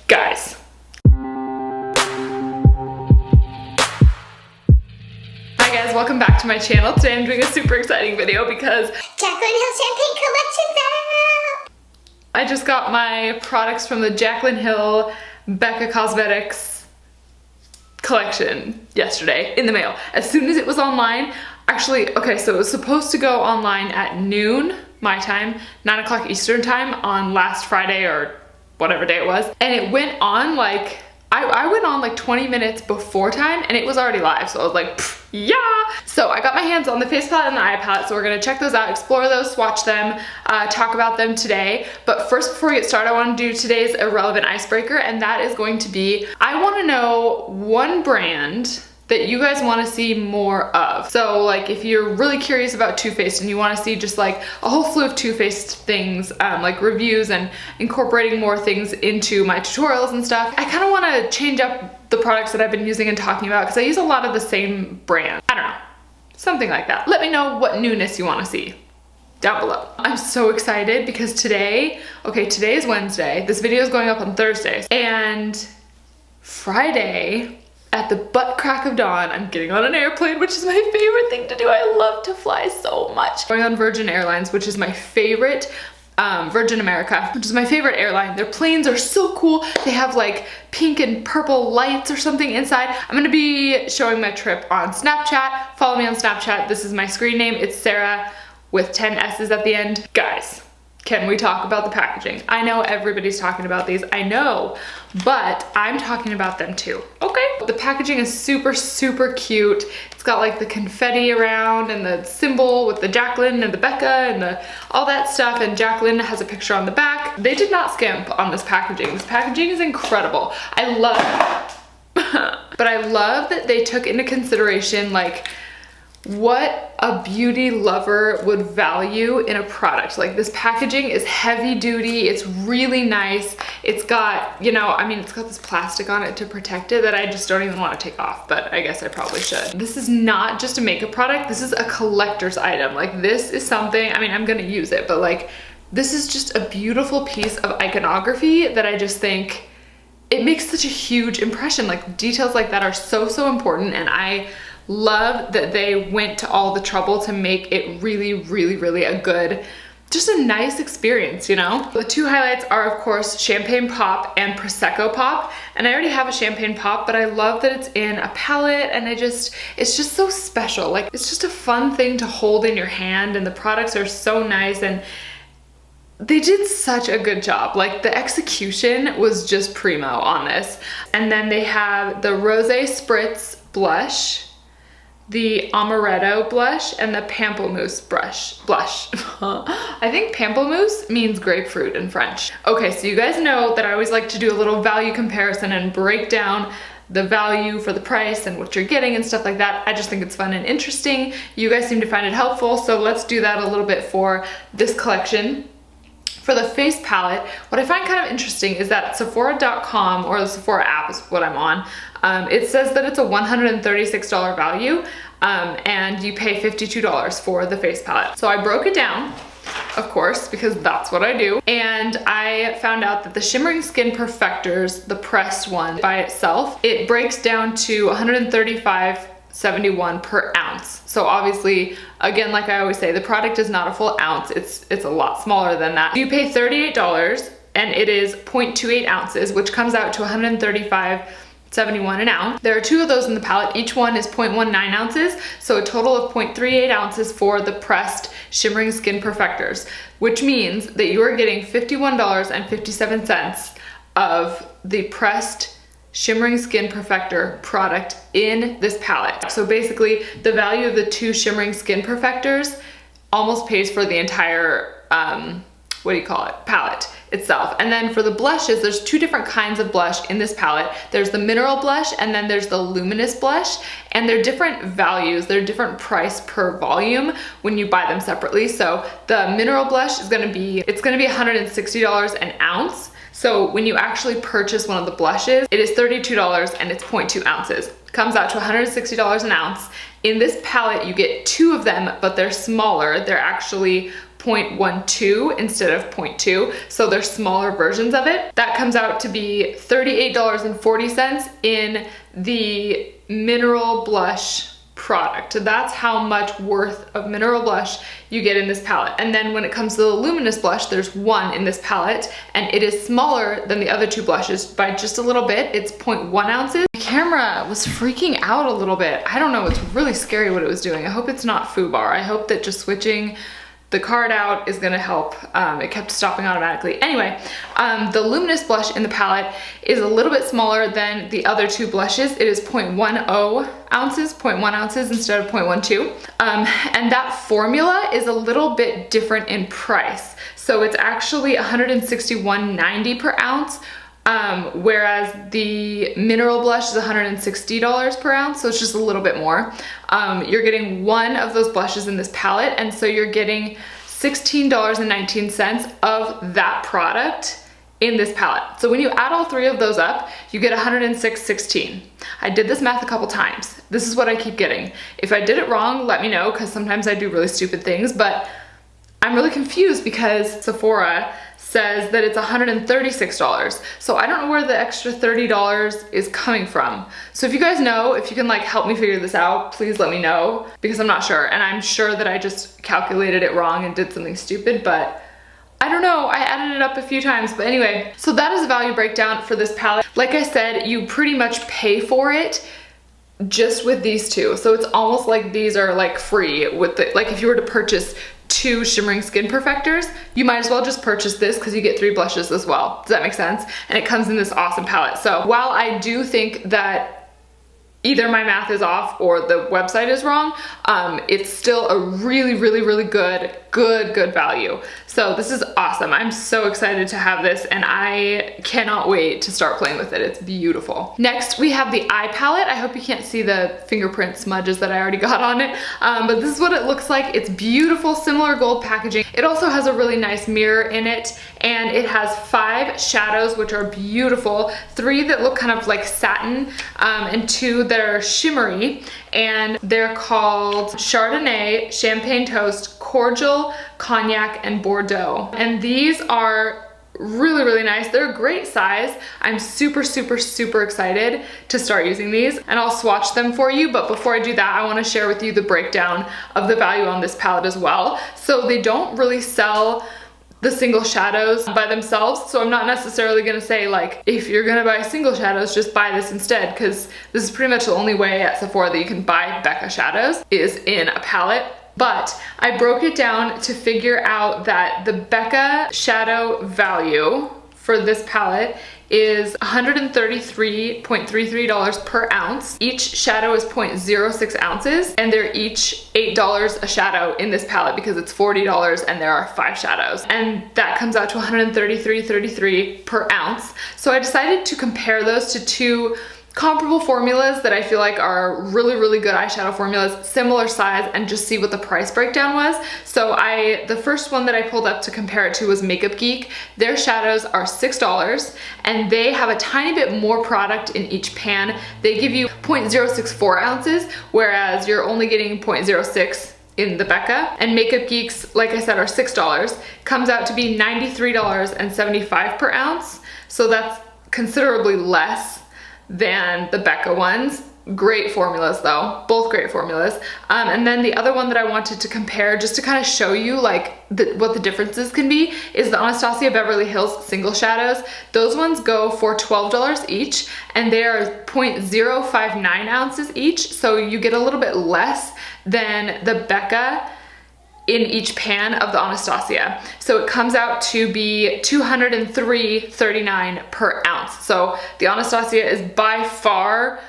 Guys. Hi guys, welcome back to my channel. Today I'm doing a super exciting video because Jaclyn Hill Champagne Collection's out! I just got my products from the Jaclyn Hill Becca Cosmetics collection yesterday in the mail. As soon as it was online, actually, okay, so it was supposed to go online at noon, my time, 9 o'clock Eastern time on last Friday or whatever day it was. And it went on like, I went on like 20 minutes before time and it was already live. So I was like, yeah. So I got my hands on the face palette and the eye palette. So we're gonna check those out, explore those, swatch them, talk about them today. But first, before we get started, I wanna do today's irrelevant icebreaker. And that is going to be, I wanna know one brand that you guys want to see more of. So like if you're really curious about Too Faced and you want to see just like a whole slew of Too Faced things, like reviews and incorporating more things into my tutorials and stuff, I kind of want to change up the products that I've been using and talking about because I use a lot of the same brand. I don't know, something like that. Let me know what newness you want to see down below. I'm so excited because today is Wednesday. This video is going up on Thursday, and Friday at the butt crack of dawn, I'm getting on an airplane, which is my favorite thing to do. I love to fly so much. Going on Virgin Airlines, which is my favorite, Virgin America, which is my favorite airline. Their planes are so cool. They have like pink and purple lights or something inside. I'm gonna be showing my trip on Snapchat. Follow me on Snapchat. This is my screen name. It's Sarah with 10 S's at the end. Guys, can we talk about the packaging? I know everybody's talking about these, I know, but I'm talking about them too, okay? The packaging is super, super cute. It's got like the confetti around and the symbol with the Jaclyn and the Becca and all that stuff, and Jaclyn has a picture on the back. They did not skimp on this packaging. This packaging is incredible. I love, but I love that they took into consideration like what a beauty lover would value in a product. Like this packaging is heavy duty, it's really nice. It's got, you know, I mean, it's got this plastic on it to protect it that I just don't even want to take off, but I guess I probably should. This is not just a makeup product, this is a collector's item. Like this is something, I mean, I'm gonna use it, but like, this is just a beautiful piece of iconography that I just think, it makes such a huge impression. Like details like that are so, so important, and I love that they went to all the trouble to make it really, really, really a good, just a nice experience, you know? The two highlights are of course Champagne Pop and Prosecco Pop, and I already have a Champagne Pop, but I love that it's in a palette, and it's just so special. Like it's just a fun thing to hold in your hand, and the products are so nice, and they did such a good job. Like the execution was just primo on this. And then they have the Rosé Spritz blush, the Amaretto blush, and the Pamplemousse blush. I think Pamplemousse means grapefruit in French. Okay, so you guys know that I always like to do a little value comparison and break down the value for the price and what you're getting and stuff like that. I just think it's fun and interesting. You guys seem to find it helpful, so let's do that a little bit for this collection. For the face palette, what I find kind of interesting is that Sephora.com, or the Sephora app is what I'm on, it says that it's a $136 value, and you pay $52 for the face palette. So I broke it down, of course, because that's what I do, and I found out that the Shimmering Skin Perfectors, the pressed one by itself, it breaks down to $135.71 per ounce. So obviously, again, like I always say, the product is not a full ounce. It's a lot smaller than that. You pay $38 and it is 0.28 ounces, which comes out to $135.71 an ounce. There are two of those in the palette. Each one is 0.19 ounces, so a total of 0.38 ounces for the pressed Shimmering Skin Perfectors, which means that you are getting $51.57 of the pressed Shimmering Skin Perfector product in this palette. So basically, the value of the two Shimmering Skin Perfectors almost pays for the entire, palette itself. And then for the blushes, there's two different kinds of blush in this palette. There's the mineral blush, and then there's the luminous blush, and they're different values. They're different price per volume when you buy them separately. So the mineral blush is gonna be $160 an ounce. So when you actually purchase one of the blushes, it is $32 and it's 0.2 ounces. Comes out to $160 an ounce. In this palette, you get two of them, but they're smaller. They're actually 0.12 instead of 0.2, so they're smaller versions of it. That comes out to be $38.40 in the Mineral Blush product. That's how much worth of mineral blush you get in this palette. And then when it comes to the luminous blush, there's one in this palette, and it is smaller than the other two blushes by just a little bit. It's 0.1 ounces. The camera was freaking out a little bit. I don't know, it's really scary what it was doing. I hope it's not FooBar. I hope that just switching the card out is gonna help. It kept stopping automatically. Anyway, the luminous blush in the palette is a little bit smaller than the other two blushes. It is 0.10 ounces, 0.1 ounces instead of 0.12. And that formula is a little bit different in price. So it's actually $161.90 per ounce, whereas the mineral blush is $160 per ounce, so it's just a little bit more. You're getting one of those blushes in this palette, and so you're getting $16.19 of that product in this palette. So when you add all three of those up, you get $106.16. I did this math a couple times. This is what I keep getting. If I did it wrong, let me know, because sometimes I do really stupid things, but I'm really confused because Sephora says that it's $136. So I don't know where the extra $30 is coming from. So if you guys know, if you can like help me figure this out, please let me know, because I'm not sure. And I'm sure that I just calculated it wrong and did something stupid, but I don't know, I added it up a few times. But anyway, so that is a value breakdown for this palette. Like I said, you pretty much pay for it just with these two. So it's almost like these are like free with the, like if you were to purchase 2 Shimmering Skin Perfectors, you might as well just purchase this because you get 3 blushes as well. Does that make sense? And it comes in this awesome palette. So while I do think that either my math is off or the website is wrong, it's still a really good value. So this is awesome. I'm so excited to have this, and I cannot wait to start playing with it. It's beautiful. Next, we have the eye palette. I hope you can't see the fingerprint smudges that I already got on it, but this is what it looks like. It's beautiful, similar gold packaging. It also has a really nice mirror in it, and it has 5 shadows, which are beautiful, 3 that look kind of like satin, and 2 that are shimmery, and they're called Chardonnay, Champagne Toast, Cordial, Cognac, and Bordeaux. And these are really nice. They're a great size. I'm super excited to start using these, and I'll swatch them for you. But before I do that, I want to share with you the breakdown of the value on this palette as well. So they don't really sell the single shadows by themselves, so I'm not necessarily gonna say like, if you're gonna buy single shadows, just buy this instead, because this is pretty much the only way at Sephora that you can buy Becca shadows is in a palette. But I broke it down to figure out that the Becca shadow value for this palette is $133.33 per ounce. Each shadow is 0.06 ounces, and they're each $8 a shadow in this palette because it's $40 and there are 5 shadows. And that comes out to $133.33 per ounce. So I decided to compare those to 2 comparable formulas that I feel like are really good eyeshadow formulas, similar size, and just see what the price breakdown was. So the first one that I pulled up to compare it to was Makeup Geek. Their shadows are $6, and they have a tiny bit more product in each pan. They give you 0.064 ounces, whereas you're only getting 0.06 in the Becca. And Makeup Geek's, like I said, are $6. Comes out to be $93.75 per ounce. So that's considerably less than the Becca ones. Great formulas though, both great formulas. And then the other one that I wanted to compare, just to kind of show you like what the differences can be, is the Anastasia Beverly Hills single shadows. Those ones go for $12 each, and they are 0.059 ounces each, so you get a little bit less than the Becca in each pan of the Anastasia. So it comes out to be $203.39 per ounce. So the Anastasia is by far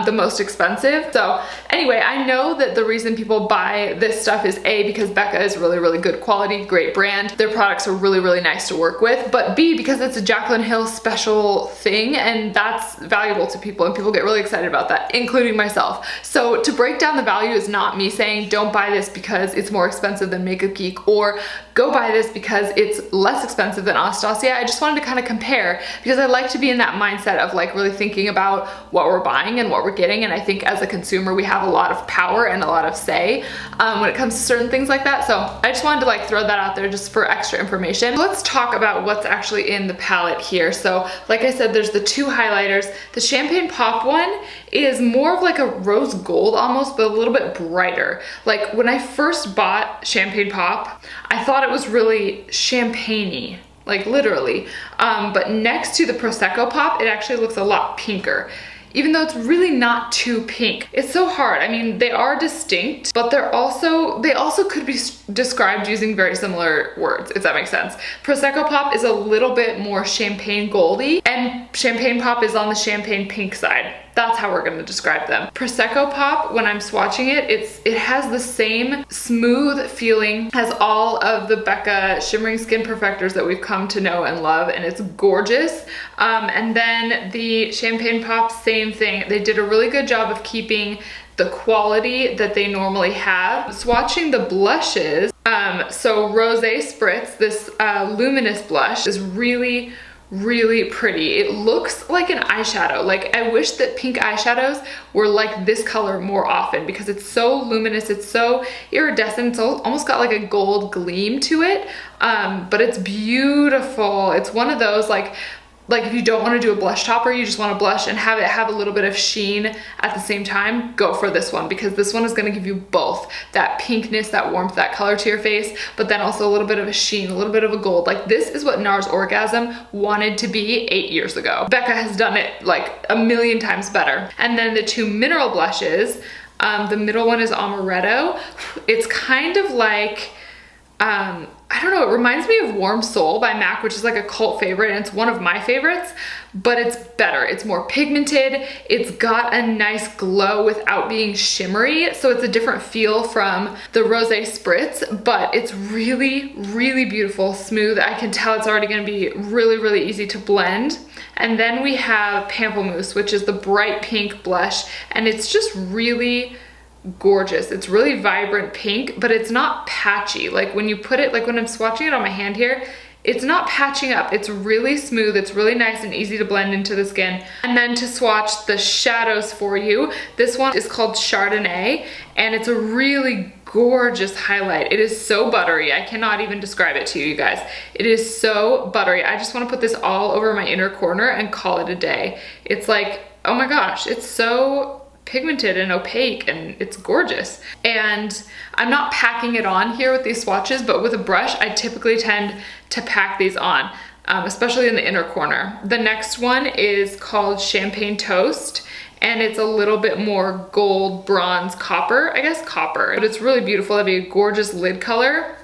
the most expensive. So anyway, I know that the reason people buy this stuff is A, because Becca is really good quality, great brand. Their products are really nice to work with, but B, because it's a Jaclyn Hill special thing, and that's valuable to people, and people get really excited about that, including myself. So to break down the value is not me saying don't buy this because it's more expensive than Makeup Geek, or go buy this because it's less expensive than Anastasia. I just wanted to kind of compare, because I like to be in that mindset of like really thinking about what we're buying and what we're getting. And I think as a consumer, we have a lot of power and a lot of say when it comes to certain things like that. So I just wanted to like throw that out there just for extra information. Let's talk about what's actually in the palette here. So like I said, there's the two highlighters. The Champagne Pop one is more of like a rose gold almost, but a little bit brighter. Like when I first bought Champagne Pop, I thought it was really champagne-y, like literally. But next to the Prosecco Pop, it actually looks a lot pinker, even though it's really not too pink. It's so hard. I mean, they are distinct, but they also could be described using very similar words, if that makes sense. Prosecco Pop is a little bit more champagne goldy, and Champagne Pop is on the champagne pink side. That's how we're gonna describe them. Prosecco Pop, when I'm swatching it, it has the same smooth feeling as all of the Becca Shimmering Skin Perfectors that we've come to know and love, and it's gorgeous. And then the Champagne Pop, same thing. They did a really good job of keeping the quality that they normally have. Swatching the blushes, so Rosé Spritz, this luminous blush is really pretty. It looks like an eyeshadow. Like I wish that pink eyeshadows were like this color more often because it's so luminous, it's so iridescent, it's almost got like a gold gleam to it, but it's beautiful. It's one of those like if you don't want to do a blush topper, you just want to blush and have it have a little bit of sheen at the same time, go for this one, because this one is going to give you both that pinkness, that warmth, that color to your face, but then also a little bit of a sheen, a little bit of a gold. Like this is what NARS Orgasm wanted to be 8 years ago. Becca has done it like a million times better. And then the two mineral blushes, the middle one is Amaretto. It's kind of like, I don't know, it reminds me of Warm Soul by MAC, which is like a cult favorite, and it's one of my favorites, but it's better. It's more pigmented. It's got a nice glow without being shimmery. So it's a different feel from the Rosé Spritz, but it's really beautiful, smooth. I can tell it's already gonna be really easy to blend. And then we have Pamplemousse, which is the bright pink blush, and it's just really gorgeous. It's really vibrant pink, but it's not patchy. Like when you put it, like when I'm swatching it on my hand here, it's not patching up. It's really smooth. It's really nice and easy to blend into the skin. And then to swatch the shadows for you, this one is called Chardonnay, and it's a really gorgeous highlight. It is so buttery. I cannot even describe it to you guys. It is so buttery. I just want to put this all over my inner corner and call it a day. It's like, oh my gosh, it's so pigmented and opaque, and it's gorgeous. And I'm not packing it on here with these swatches, but with a brush, I typically tend to pack these on, especially in the inner corner. The next one is called Champagne Toast, and it's a little bit more gold, bronze, copper, I guess copper, but it's really beautiful. That'd be a gorgeous lid color.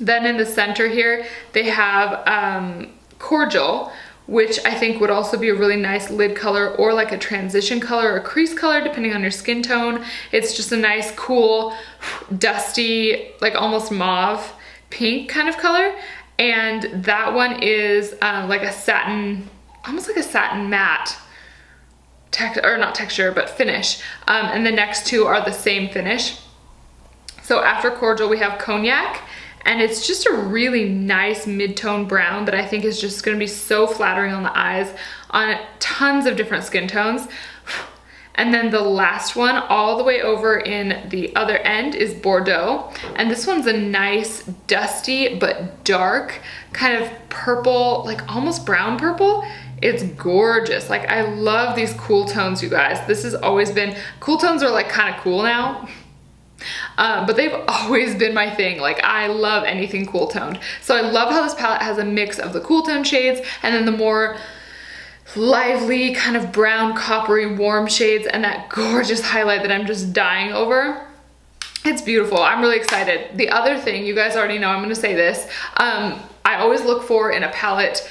Then in the center here, they have Cordial, which I think would also be a really nice lid color, or like a transition color or crease color, depending on your skin tone. It's just a nice, cool, dusty, like almost mauve pink kind of color. And that one is like a satin, almost like a satin matte, or not texture, but finish. And the next two are the same finish. So after Cordial, we have Cognac. And it's just a really nice mid-tone brown that I think is just gonna be so flattering on the eyes on tons of different skin tones. And then the last one, all the way over in the other end, is Bordeaux. And this one's a nice, dusty, but dark, kind of purple, like almost brown purple. It's gorgeous. Like I love these cool tones, you guys. This has always been, cool tones are like kind of cool now. But they've always been my thing. Like I love anything cool toned. So I love how this palette has a mix of the cool tone shades and then the more lively kind of brown, coppery, warm shades and that gorgeous highlight that I'm just dying over. It's beautiful. I'm really excited. The other thing, you guys already know, I'm gonna say this, I always look for in a palette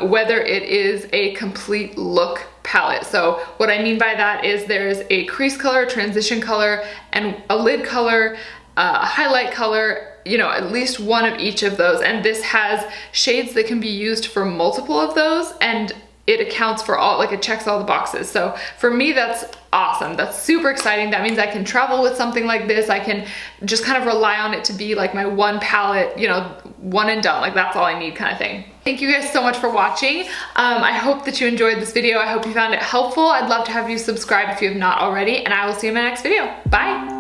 whether it is a complete look palette. So what I mean by that is there's a crease color, transition color, and a lid color, a highlight color, you know, at least one of each of those. And this has shades that can be used for multiple of those, and it accounts for all, like it checks all the boxes. So for me, that's awesome. That's super exciting. That means I can travel with something like this. I can just kind of rely on it to be like my one palette, you know, one and done, like that's all I need kind of thing. Thank you guys so much for watching. I hope that you enjoyed this video. I hope you found it helpful. I'd love to have you subscribe if you have not already, and I will see you in my next video. Bye.